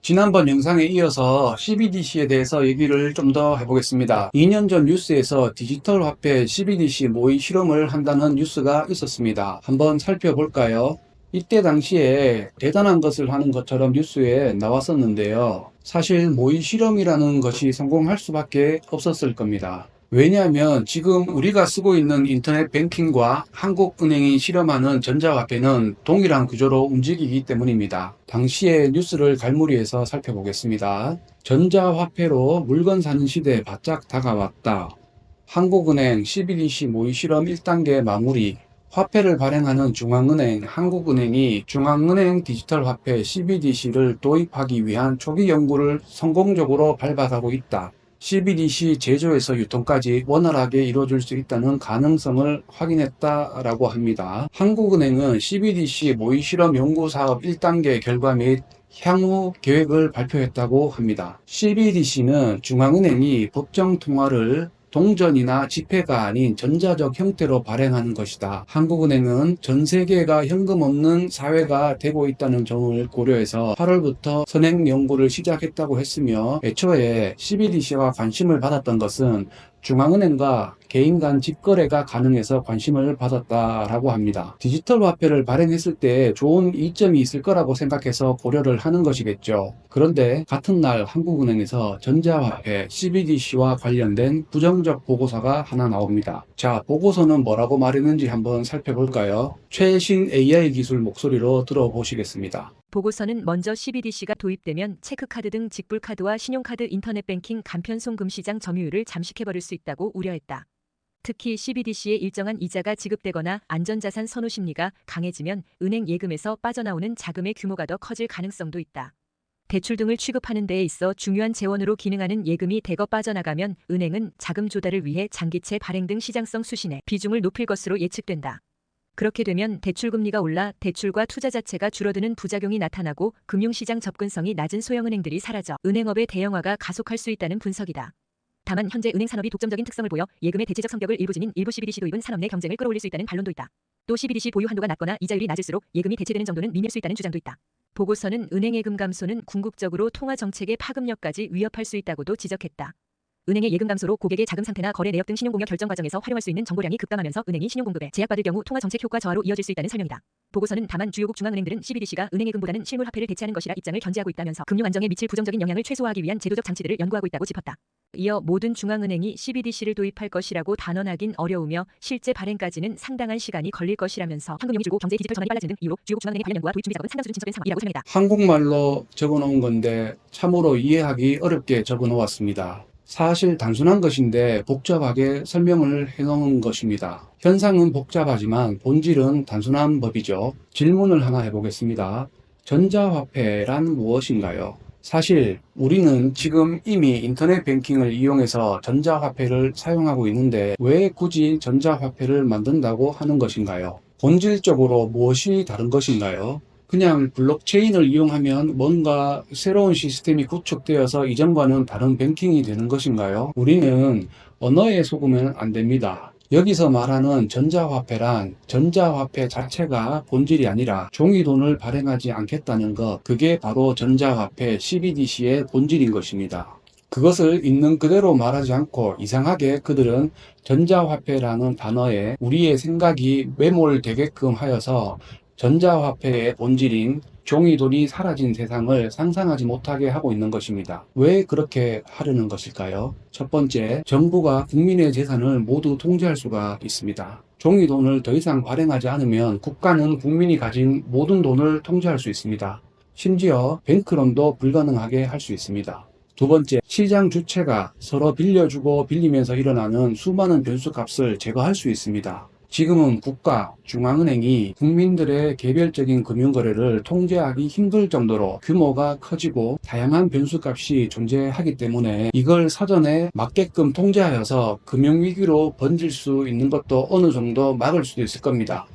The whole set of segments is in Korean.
지난번 영상에 이어서 CBDC에 대해서 얘기를 좀 더 해보겠습니다. 2년 전 뉴스에서 디지털 화폐 CBDC 모의 실험을 한다는 뉴스가 있었습니다. 한번 살펴볼까요? 이때 당시에 대단한 것을 하는 것처럼 뉴스에 나왔었는데요. 사실 모의 실험이라는 것이 성공할 수밖에 없었을 겁니다. 왜냐하면 지금 우리가 쓰고 있는 인터넷 뱅킹과 한국은행이 실험하는 전자화폐는 동일한 구조로 움직이기 때문입니다. 당시의 뉴스를 갈무리해서 살펴보겠습니다. 전자화폐로 물건 사는 시대 바짝 다가왔다. 한국은행 CBDC 모의 실험 1단계 마무리. 화폐를 발행하는 중앙은행, 한국은행이 중앙은행 디지털 화폐 CBDC를 도입하기 위한 초기 연구를 성공적으로 밟아가고 있다. CBDC 제조에서 유통까지 원활하게 이루어질 수 있다는 가능성을 확인했다라고 합니다. 한국은행은 CBDC 모의 실험 연구 사업 1단계 결과 및 향후 계획을 발표했다고 합니다. CBDC는 중앙은행이 법정 통화를 동전이나 지폐가 아닌 전자적 형태로 발행하는 것이다. 한국은행은 전 세계가 현금 없는 사회가 되고 있다는 점을 고려해서 8월부터 선행 연구를 시작했다고 했으며, 애초에 CBDC와 관심을 받았던 것은 중앙은행과 개인 간 직거래가 가능해서 관심을 받았다라고 합니다. 디지털 화폐를 발행했을 때 좋은 이점이 있을 거라고 생각해서 고려를 하는 것이겠죠. 그런데 같은 날 한국은행에서 전자화폐 CBDC와 관련된 부정적 보고서가 하나 나옵니다. 자, 보고서는 뭐라고 말했는지 한번 살펴볼까요? 최신 AI 기술 목소리로 들어보시겠습니다. 보고서는 먼저 CBDC가 도입되면 체크카드 등 직불카드와 신용카드 인터넷뱅킹 간편송금 시장 점유율을 잠식해버릴 수 있다고 우려했다. 특히 CBDC의 일정한 이자가 지급되거나 안전자산 선호 심리가 강해지면 은행 예금에서 빠져나오는 자금의 규모가 더 커질 가능성도 있다. 대출 등을 취급하는 데에 있어 중요한 재원으로 기능하는 예금이 대거 빠져나가면 은행은 자금 조달을 위해 장기채 발행 등 시장성 수신의 비중을 높일 것으로 예측된다. 그렇게 되면 대출금리가 올라 대출과 투자 자체가 줄어드는 부작용이 나타나고 금융시장 접근성이 낮은 소형은행들이 사라져 은행업의 대형화가 가속할 수 있다는 분석이다. 다만 현재 은행 산업이 독점적인 특성을 보여 예금의 대체적 성격을 일부 지닌 일부 CBDC 도입은 산업 내 경쟁을 끌어올릴 수 있다는 반론도 있다. 또 CBDC 보유 한도가 낮거나 이자율이 낮을수록 예금이 대체되는 정도는 미미할 수 있다는 주장도 있다. 보고서는 은행 예금 감소는 궁극적으로 통화 정책의 파급력까지 위협할 수 있다고도 지적했다. 은행의 예금 감소로 고객의 자금 상태나 거래 내역 등 신용공여 결정 과정에서 활용할 수 있는 정보량이 급감하면서 은행이 신용공급에 제약받을 경우 통화 정책 효과 저하로 이어질 수 있다는 설명이다. 보고서는 다만 주요국 중앙은행들은 CBDC가 은행 예금보다는 실물 화폐를 대체하는 것이라 입장을 견지하고 있다면서 금융 안정에 미칠 부정적인 영향을 최소화하기 위한 제도적 장치들을 연구하고 있다고 짚었다. 이어 모든 중앙은행이 CBDC를 도입할 것이라고 단언하긴 어려우며 실제 발행까지는 상당한 시간이 걸릴 것이라면서 현금융이 줄고 경제 디지털 전환이 빨라지는 등 이유로 주요국 중앙은행의 관련 연구와 도입 준비 작업은 상당 수준 진척된 상황이라고 설명했다. 한국말로 적어놓은 건데 참으로 이해하기 어렵게 적어놓았습니다. 사실 단순한 것인데 복잡하게 설명을 해놓은 것입니다. 현상은 복잡하지만 본질은 단순한 법이죠. 질문을 하나 해보겠습니다. 전자화폐란 무엇인가요? 사실 우리는 지금 이미 인터넷 뱅킹을 이용해서 전자화폐를 사용하고 있는데 왜 굳이 전자화폐를 만든다고 하는 것인가요? 본질적으로 무엇이 다른 것인가요? 그냥 블록체인을 이용하면 뭔가 새로운 시스템이 구축되어서 이전과는 다른 뱅킹이 되는 것인가요? 우리는 언어에 속으면 안 됩니다. 여기서 말하는 전자화폐란 전자화폐 자체가 본질이 아니라 종이돈을 발행하지 않겠다는 것, 그게 바로 전자화폐 CBDC의 본질인 것입니다. 그것을 있는 그대로 말하지 않고 이상하게 그들은 전자화폐라는 단어에 우리의 생각이 매몰되게끔 하여서 전자화폐의 본질인 종이돈이 사라진 세상을 상상하지 못하게 하고 있는 것입니다. 왜 그렇게 하려는 것일까요? 첫 번째, 정부가 국민의 재산을 모두 통제할 수가 있습니다. 종이돈을 더 이상 발행하지 않으면 국가는 국민이 가진 모든 돈을 통제할 수 있습니다. 심지어 뱅크런도 불가능하게 할 수 있습니다. 두 번째, 시장 주체가 서로 빌려주고 빌리면서 일어나는 수많은 변수값을 제거할 수 있습니다. 지금은 국가, 중앙은행이 국민들의 개별적인 금융거래를 통제하기 힘들 정도로 규모가 커지고 다양한 변수값이 존재하기 때문에 이걸 사전에 맞게끔 통제하여서 금융위기로 번질 수 있는 것도 어느 정도 막을 수도 있을 겁니다.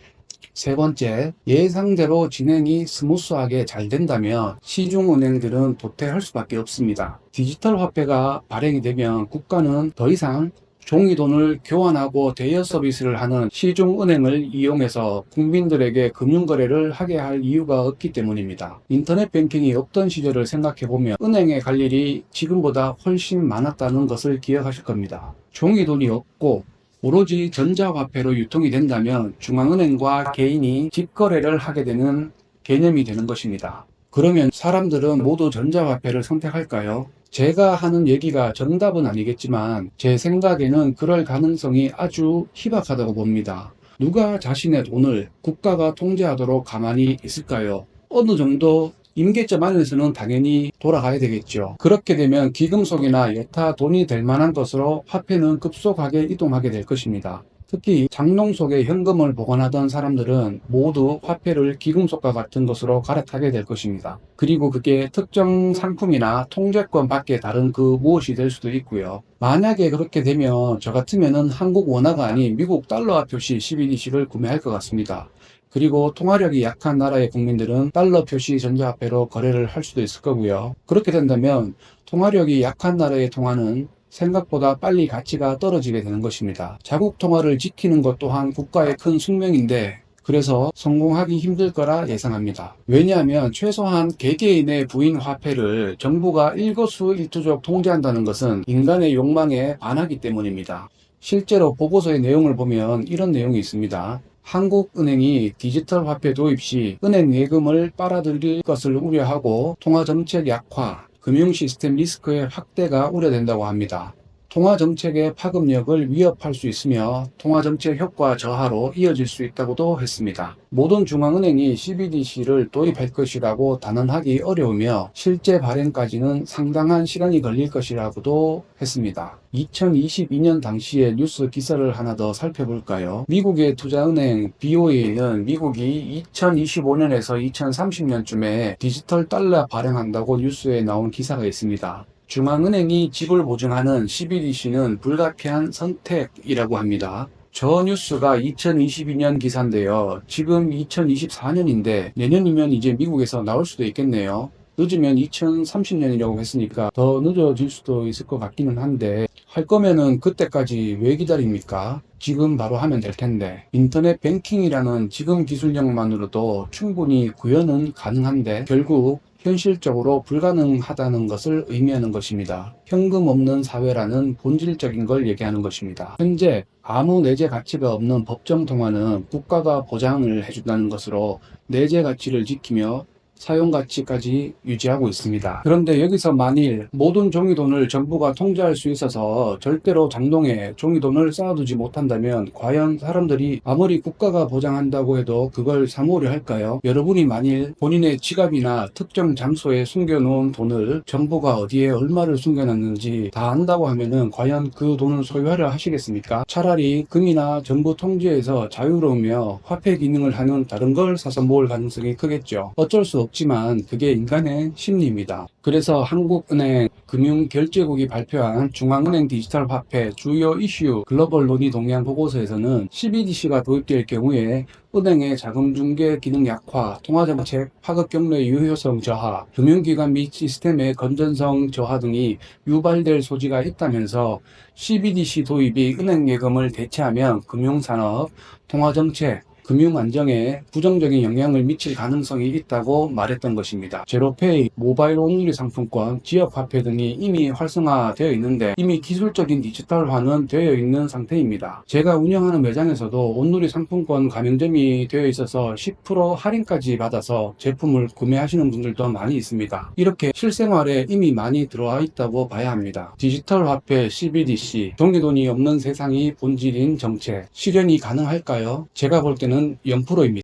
세 번째, 예상대로 진행이 스무스하게 잘 된다면 시중은행들은 도태할 수밖에 없습니다. 디지털 화폐가 발행이 되면 국가는 더 이상 종이돈을 교환하고 대여 서비스를 하는 시중은행을 이용해서 국민들에게 금융거래를 하게 할 이유가 없기 때문입니다. 인터넷 뱅킹이 없던 시절을 생각해보면 은행에 갈 일이 지금보다 훨씬 많았다는 것을 기억하실 겁니다. 종이돈이 없고 오로지 전자화폐로 유통이 된다면 중앙은행과 개인이 직거래를 하게 되는 개념이 되는 것입니다. 그러면 사람들은 모두 전자화폐를 선택할까요? 제가 하는 얘기가 정답은 아니겠지만 제 생각에는 그럴 가능성이 아주 희박하다고 봅니다. 누가 자신의 돈을 국가가 통제하도록 가만히 있을까요? 어느 정도 임계점 안에서는 당연히 돌아가야 되겠죠. 그렇게 되면 귀금속이나 여타 돈이 될 만한 것으로 화폐는 급속하게 이동하게 될 것입니다. 특히 장롱 속에 현금을 보관하던 사람들은 모두 화폐를 귀금속과 같은 것으로 갈아타게 될 것입니다. 그리고 그게 특정 상품이나 통제권 밖에 다른 그 무엇이 될 수도 있고요. 만약에 그렇게 되면 저 같으면은 한국 원화가 아닌 미국 달러화 표시 CBDC를 구매할 것 같습니다. 그리고 통화력이 약한 나라의 국민들은 달러 표시 전자화폐로 거래를 할 수도 있을 거고요. 그렇게 된다면 통화력이 약한 나라의 통화는 생각보다 빨리 가치가 떨어지게 되는 것입니다. 자국 통화를 지키는 것 또한 국가의 큰 숙명인데 그래서 성공하기 힘들 거라 예상합니다. 왜냐하면 최소한 개개인의 부인 화폐를 정부가 일거수일투족 통제한다는 것은 인간의 욕망에 반하기 때문입니다. 실제로 보고서의 내용을 보면 이런 내용이 있습니다. 한국은행이 디지털 화폐 도입 시 은행 예금을 빨아들일 것을 우려하고 통화정책 약화, 금융 시스템 리스크의 확대가 우려된다고 합니다. 통화정책의 파급력을 위협할 수 있으며 통화정책 효과 저하로 이어질 수 있다고도 했습니다. 모든 중앙은행이 CBDC를 도입할 것이라고 단언하기 어려우며 실제 발행까지는 상당한 시간이 걸릴 것이라고도 했습니다. 2022년 당시의 뉴스 기사를 하나 더 살펴볼까요? 미국의 투자은행 BOA는 미국이 2025년에서 2030년쯤에 디지털 달러 발행한다고 뉴스에 나온 기사가 있습니다. 중앙은행이 지불 보증하는 CBDC는 불가피한 선택이라고 합니다. 저 뉴스가 2022년 기사인데요. 지금 2024년인데 내년이면 이제 미국에서 나올 수도 있겠네요. 늦으면 2030년이라고 했으니까 더 늦어질 수도 있을 것 같기는 한데 할 거면은 그때까지 왜 기다립니까? 지금 바로 하면 될 텐데. 인터넷 뱅킹이라는 지금 기술력만으로도 충분히 구현은 가능한데 결국 현실적으로 불가능하다는 것을 의미하는 것입니다. 현금 없는 사회라는 본질적인 걸 얘기하는 것입니다. 현재 아무 내재 가치가 없는 법정 통화는 국가가 보장을 해준다는 것으로 내재 가치를 지키며 사용 가치까지 유지하고 있습니다. 그런데 여기서 만일 모든 종이돈을 정부가 통제할 수 있어서 절대로 장롱에 종이돈을 쌓아두지 못한다면 과연 사람들이 아무리 국가가 보장한다고 해도 그걸 사모으려 할까요? 여러분이 만일 본인의 지갑이나 특정 장소에 숨겨놓은 돈을 정부가 어디에 얼마를 숨겨놨는지 다 안다고 하면은 과연 그 돈을 소유하려 하시겠습니까? 차라리 금이나 정부 통제에서 자유로우며 화폐 기능을 하는 다른 걸 사서 모을 가능성이 크겠죠. 어쩔 수 없지만 그게 인간의 심리입니다. 그래서 한국은행 금융결제국이 발표한 중앙은행 디지털 화폐 주요 이슈 글로벌 논의 동향 보고서에서는 CBDC가 도입될 경우에 은행의 자금 중개 기능 약화, 통화정책 파급 경로의 유효성 저하, 금융기관 및 시스템의 건전성 저하 등이 유발될 소지가 있다면서 CBDC 도입이 은행 예금을 대체하면 금융산업, 통화정책, 금융안정에 부정적인 영향을 미칠 가능성이 있다고 말했던 것입니다. 제로페이, 모바일 온누리 상품권, 지역화폐 등이 이미 활성화되어 있는데 이미 기술적인 디지털화는 되어 있는 상태입니다. 제가 운영하는 매장에서도 온누리 상품권 가맹점이 되어 있어서 10% 할인까지 받아서 제품을 구매하시는 분들도 많이 있습니다. 이렇게 실생활에 이미 많이 들어와 있다고 봐야 합니다. 디지털 화폐 CBDC, 종이돈이 없는 세상이 본질인 정책, 실현이 가능할까요? 제가 볼 때는 0%입니다.